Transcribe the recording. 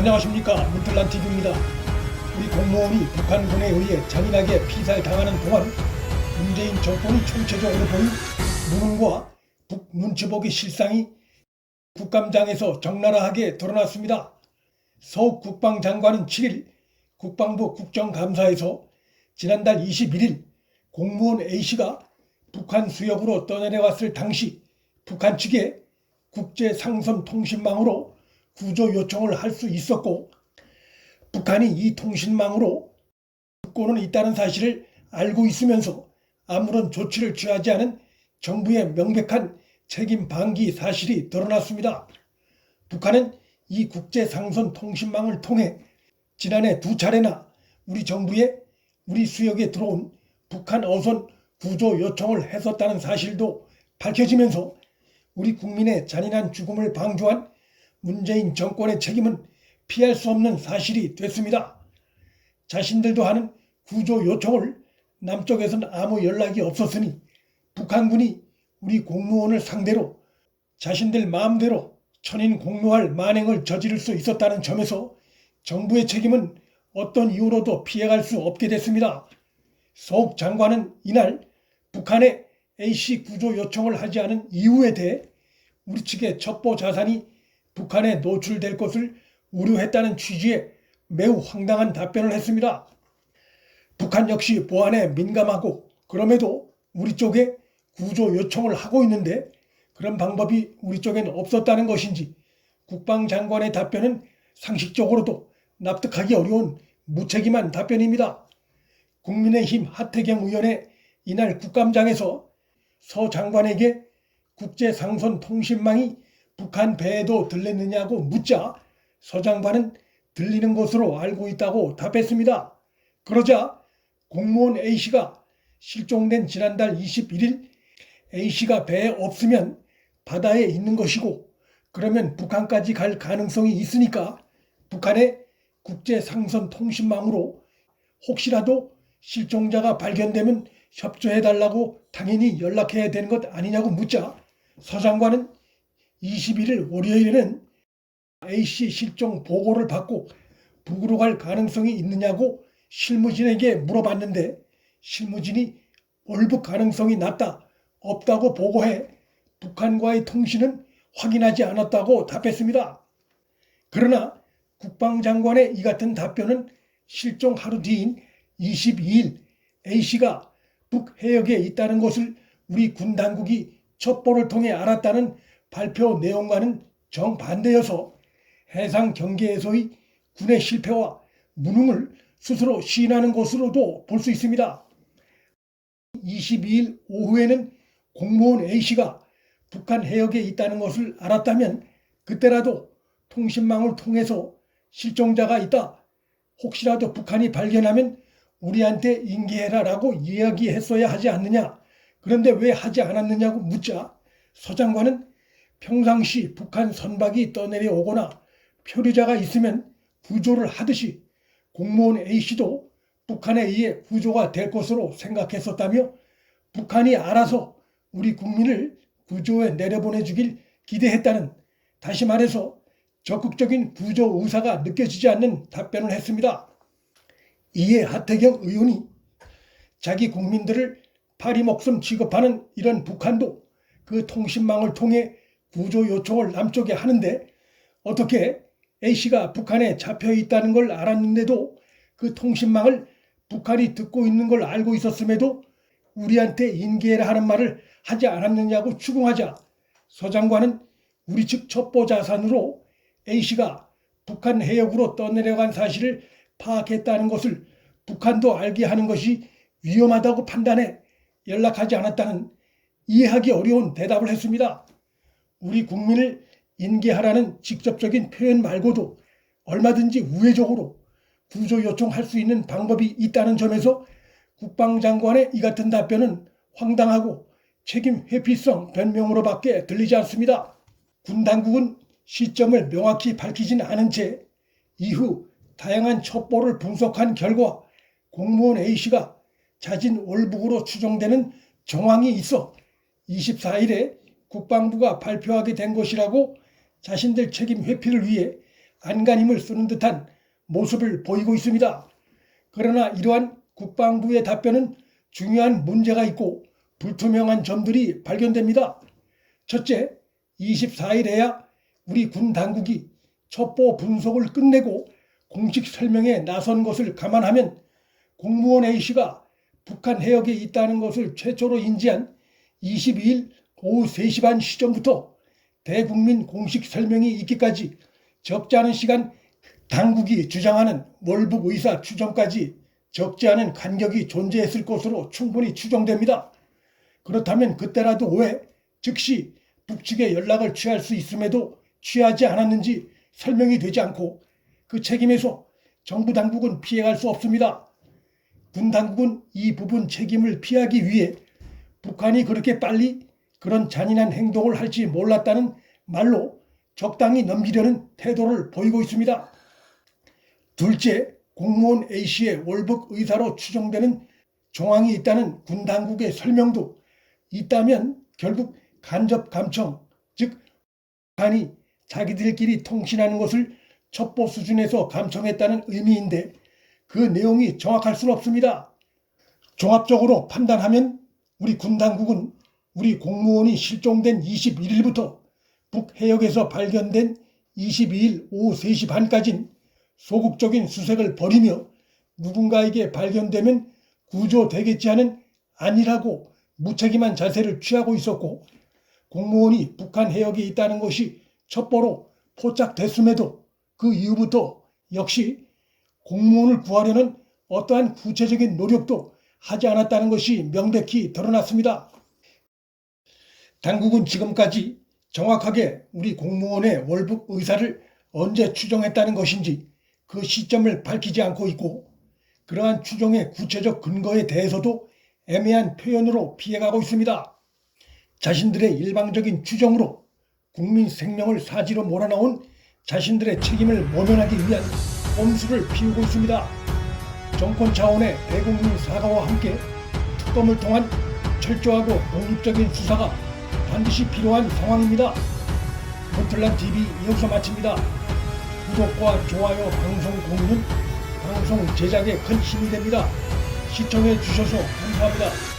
안녕하십니까, 문틀란TV입니다. 우리 공무원이 북한군에 의해 잔인하게 피살당하는 동안 문재인 정권이 총체적으로 보인 무능과 북 눈치 보기 실상이 국감장에서 적나라하게 드러났습니다. 서욱 국방장관은 7일 국방부 국정감사에서 지난달 21일 공무원 A씨가 북한 수역으로 떠내려왔을 당시 북한 측에 국제상선통신망으로 구조 요청을 할 수 있었고, 북한이 이 통신망으로 듣고는 있다는 사실을 알고 있으면서 아무런 조치를 취하지 않은 정부의 명백한 책임 방기 사실이 드러났습니다. 북한은 이 국제상선통신망을 통해 지난해 2차례나 우리 정부에 우리 수역에 들어온 북한 어선 구조 요청을 했었다는 사실도 밝혀지면서 우리 국민의 잔인한 죽음을 방조한 문재인 정권의 책임은 피할 수 없는 사실이 됐습니다. 자신들도 하는 구조 요청을 남쪽에서는 아무 연락이 없었으니 북한군이 우리 공무원을 상대로 자신들 마음대로 천인공노할 만행을 저지를 수 있었다는 점에서 정부의 책임은 어떤 이유로도 피해갈 수 없게 됐습니다. 서욱 장관은 이날 북한의 A씨 구조 요청을 하지 않은 이유에 대해 우리 측의 첩보 자산이 북한에 노출될 것을 우려했다는 취지의 매우 황당한 답변을 했습니다. 북한 역시 보안에 민감하고 그럼에도 우리 쪽에 구조 요청을 하고 있는데 그런 방법이 우리 쪽엔 없었다는 것인지 국방장관의 답변은 상식적으로도 납득하기 어려운 무책임한 답변입니다. 국민의힘 하태경 의원의 이날 국감장에서 서 장관에게 국제상선통신망이 북한 배에도 들렸느냐고 묻자 서 장관은 들리는 것으로 알고 있다고 답했습니다. 그러자 공무원 A씨가 실종된 지난달 21일 A씨가 배에 없으면 바다에 있는 것이고 그러면 북한까지 갈 가능성이 있으니까 북한의 국제상선통신망으로 혹시라도 실종자가 발견되면 협조해달라고 당연히 연락해야 되는 것 아니냐고 묻자 서 장관은 21일 월요일에는 A씨 실종 보고를 받고 북으로 갈 가능성이 있느냐고 실무진에게 물어봤는데 실무진이 월북 가능성이 낮다, 없다고 보고해 북한과의 통신은 확인하지 않았다고 답했습니다. 그러나 국방장관의 이 같은 답변은 실종 하루 뒤인 22일 A씨가 북해역에 있다는 것을 우리 군 당국이 첩보를 통해 알았다는 발표 내용과는 정반대여서 해상 경계에서의 군의 실패와 무능을 스스로 시인하는 것으로도 볼 수 있습니다. 22일 오후에는 공무원 A씨가 북한 해역에 있다는 것을 알았다면 그때라도 통신망을 통해서 실종자가 있다, 혹시라도 북한이 발견하면 우리한테 인계해라라고 이야기했어야 하지 않느냐, 그런데 왜 하지 않았느냐고 묻자 서 장관은 평상시 북한 선박이 떠내려오거나 표류자가 있으면 구조를 하듯이 공무원 A씨도 북한에 의해 구조가 될 것으로 생각했었다며 북한이 알아서 우리 국민을 구조에 내려보내주길 기대했다는, 다시 말해서 적극적인 구조 의사가 느껴지지 않는 답변을 했습니다. 이에 하태경 의원이 자기 국민들을 파리 목숨 취급하는 이런 북한도 그 통신망을 통해 구조 요청을 남쪽에 하는데 어떻게 A씨가 북한에 잡혀 있다는 걸 알았는데도 그 통신망을 북한이 듣고 있는 걸 알고 있었음에도 우리한테 인계해라 하는 말을 하지 않았느냐고 추궁하자 서 장관은 우리 측 첩보 자산으로 A씨가 북한 해역으로 떠내려간 사실을 파악했다는 것을 북한도 알게 하는 것이 위험하다고 판단해 연락하지 않았다는 이해하기 어려운 대답을 했습니다. 우리 국민을 인계하라는 직접적인 표현 말고도 얼마든지 우회적으로 구조 요청할 수 있는 방법이 있다는 점에서 국방장관의 이 같은 답변은 황당하고 책임 회피성 변명으로밖에 들리지 않습니다. 군 당국은 시점을 명확히 밝히진 않은 채 이후 다양한 첩보를 분석한 결과 공무원 A씨가 자진 월북으로 추정되는 정황이 있어 24일에 국방부가 발표하게 된 것이라고 자신들 책임 회피를 위해 안간힘을 쓰는 듯한 모습을 보이고 있습니다. 그러나 이러한 국방부의 답변은 중요한 문제가 있고 불투명한 점들이 발견됩니다. 첫째, 24일에야 우리 군 당국이 첩보 분석을 끝내고 공식 설명에 나선 것을 감안하면 공무원 A씨가 북한 해역에 있다는 것을 최초로 인지한 22일 오후 3시 반 시점부터 대국민 공식 설명이 있기까지 적지 않은 시간, 당국이 주장하는 월북 의사 추정까지 적지 않은 간격이 존재했을 것으로 충분히 추정됩니다. 그렇다면 그때라도 왜 즉시 북측에 연락을 취할 수 있음에도 취하지 않았는지 설명이 되지 않고 그 책임에서 정부 당국은 피해갈 수 없습니다. 군 당국은 이 부분 책임을 피하기 위해 북한이 그렇게 빨리 그런 잔인한 행동을 할지 몰랐다는 말로 적당히 넘기려는 태도를 보이고 있습니다. 둘째, 공무원 A씨의 월북 의사로 추정되는 정황이 있다는 군 당국의 설명도 있다면 결국 간접 감청, 즉 북한이 자기들끼리 통신하는 것을 첩보 수준에서 감청했다는 의미인데 그 내용이 정확할 수는 없습니다. 종합적으로 판단하면 우리 군 당국은 우리 공무원이 실종된 21일부터 북해역에서 발견된 22일 오후 3시 반까지는 소극적인 수색을 벌이며 누군가에게 발견되면 구조되겠지 하는 안일하고 무책임한 자세를 취하고 있었고 공무원이 북한 해역에 있다는 것이 첩보로 포착됐음에도 그 이후부터 역시 공무원을 구하려는 어떠한 구체적인 노력도 하지 않았다는 것이 명백히 드러났습니다. 당국은 지금까지 정확하게 우리 공무원의 월북 의사를 언제 추정했다는 것인지 그 시점을 밝히지 않고 있고 그러한 추정의 구체적 근거에 대해서도 애매한 표현으로 피해가고 있습니다. 자신들의 일방적인 추정으로 국민 생명을 사지로 몰아넣은 자신들의 책임을 모면하기 위한 꼼수를 피우고 있습니다. 정권 차원의 대국민 사과와 함께 특검을 통한 철저하고 독립적인 수사가 반드시 필요한 상황입니다. 문틀란TV 여기서 마칩니다. 구독과 좋아요, 방송 공유는 방송 제작에 큰 힘이 됩니다. 시청해 주셔서 감사합니다.